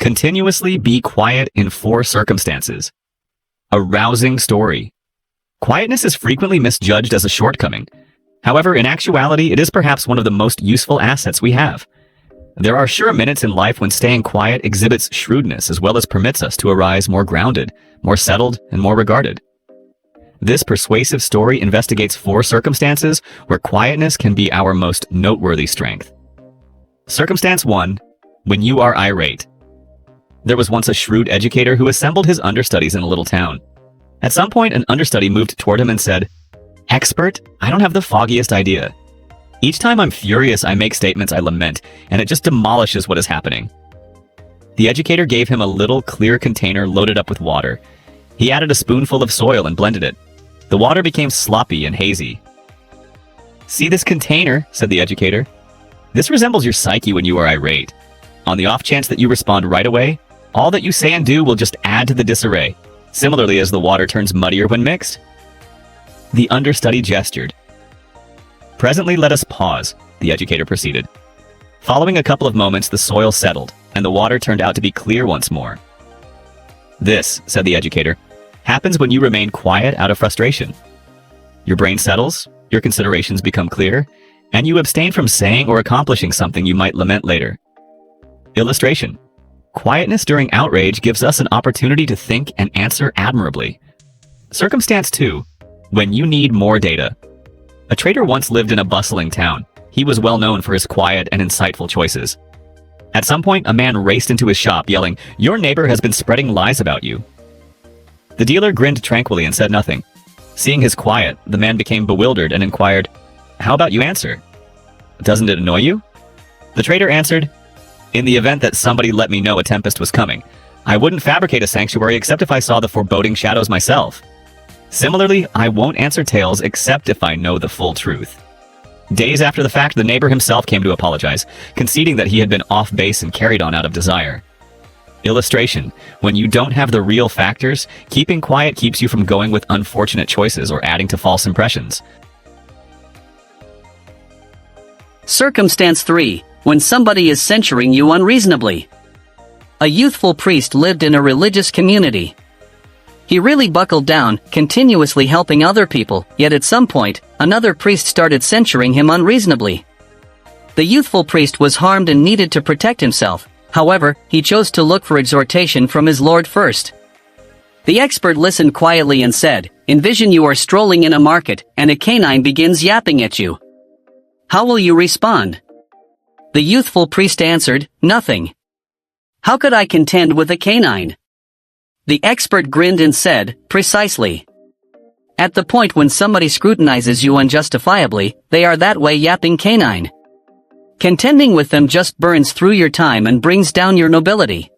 Continuously be quiet in 4 circumstances. A rousing story. Quietness is frequently misjudged as a shortcoming. However, in actuality, it is perhaps one of the most useful assets we have. There are sure minutes in life when staying quiet exhibits shrewdness as well as permits us to arise more grounded, more settled, and more regarded. This persuasive story investigates 4 circumstances where quietness can be our most noteworthy strength. Circumstance 1. When you are irate. There was once a shrewd educator who assembled his understudies in a little town. At some point, an understudy moved toward him and said, "Expert, I don't have the foggiest idea. Each time I'm furious, I make statements I lament, and it just demolishes what is happening." The educator gave him a little clear container loaded up with water. He added a spoonful of soil and blended it. The water became sloppy and hazy. "See this container," said the educator. "This resembles your psyche when you are irate. On the off chance that you respond right away, all that you say and do will just add to the disarray, similarly as the water turns muddier when mixed." The understudy gestured. "Presently let us pause," the educator proceeded. Following a couple of moments, the soil settled, and the water turned out to be clear once more. "This," said the educator, "happens when you remain quiet out of frustration. Your brain settles, your considerations become clear, and you abstain from saying or accomplishing something you might lament later." Illustration. Quietness during outrage gives us an opportunity to think and answer admirably. Circumstance 2. When you need more data. A trader once lived in a bustling town. He was well known for his quiet and insightful choices. At some point, a man raced into his shop yelling, "Your neighbor has been spreading lies about you." The dealer grinned tranquilly and said nothing. Seeing his quiet, the man became bewildered and inquired, "How about you answer? Doesn't it annoy you?" The trader answered, "In the event that somebody let me know a tempest was coming, I wouldn't fabricate a sanctuary except if I saw the foreboding shadows myself. Similarly, I won't answer tales except if I know the full truth." Days after the fact, the neighbor himself came to apologize, conceding that he had been off base and carried on out of desire. Illustration. When you don't have the real factors, keeping quiet keeps you from going with unfortunate choices or adding to false impressions. Circumstance 3. When somebody is censuring you unreasonably. A youthful priest lived in a religious community. He really buckled down, continuously helping other people, yet at some point, another priest started censuring him unreasonably. The youthful priest was harmed and needed to protect himself. However, he chose to look for exhortation from his Lord first. The expert listened quietly and said, "Envision you are strolling in a market, and a canine begins yapping at you. How will you respond?" The youthful priest answered, "Nothing. How could I contend with a canine?" The expert grinned and said, "Precisely. At the point when somebody scrutinizes you unjustifiably, they are that way yapping canine. Contending with them just burns through your time and brings down your nobility.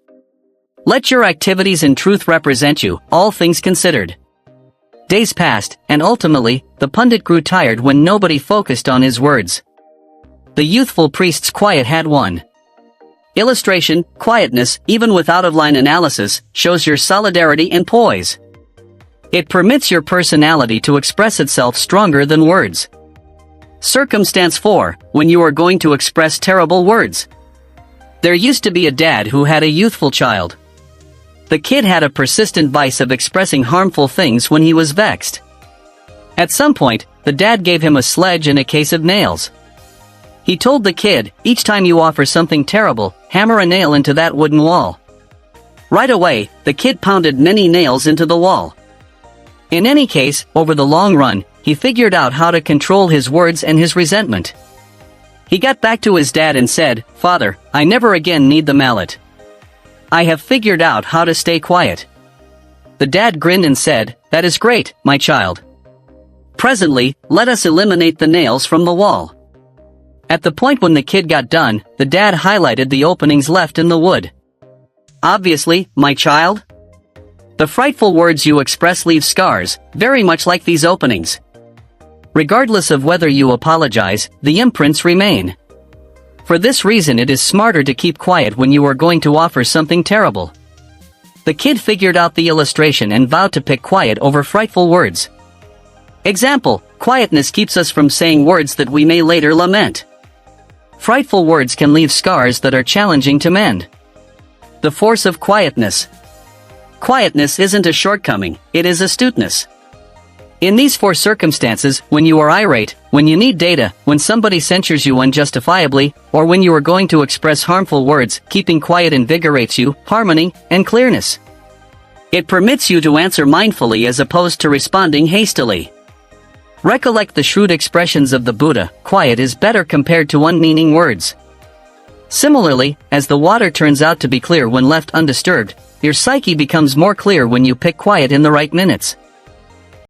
Let your activities and truth represent you, all things considered." Days passed, and ultimately, the pundit grew tired when nobody focused on his words. The youthful priest's quiet had won. Illustration. Quietness, even with out-of-line analysis, shows your solidarity and poise. It permits your personality to express itself stronger than words. Circumstance 4. When you are going to express terrible words. There used to be a dad who had a youthful child. The kid had a persistent vice of expressing harmful things when he was vexed. At some point, the dad gave him a sledge and a case of nails. He told the kid, "Each time you offer something terrible, hammer a nail into that wooden wall." Right away, the kid pounded many nails into the wall. In any case, over the long run, he figured out how to control his words and his resentment. He got back to his dad and said, "Father, I never again need the mallet. I have figured out how to stay quiet." The dad grinned and said, "That is great, my child. Presently, let us eliminate the nails from the wall." At the point when the kid got done, the dad highlighted the openings left in the wood. "Obviously, my child. The frightful words you express leave scars, very much like these openings. Regardless of whether you apologize, the imprints remain. For this reason it is smarter to keep quiet when you are going to offer something terrible." The kid figured out the illustration and vowed to pick quiet over frightful words. Example. Quietness keeps us from saying words that we may later lament. Frightful words can leave scars that are challenging to mend. The force of quietness. Quietness isn't a shortcoming, it is astuteness. In these four circumstances, when you are irate, when you need data, when somebody censures you unjustifiably, or when you are going to express harmful words, keeping quiet invigorates you, harmony, and clearness. It permits you to answer mindfully as opposed to responding hastily. Recollect the shrewd expressions of the Buddha, quiet is better compared to unmeaning words. Similarly, as the water turns out to be clear when left undisturbed, your psyche becomes more clear when you pick quiet in the right minutes.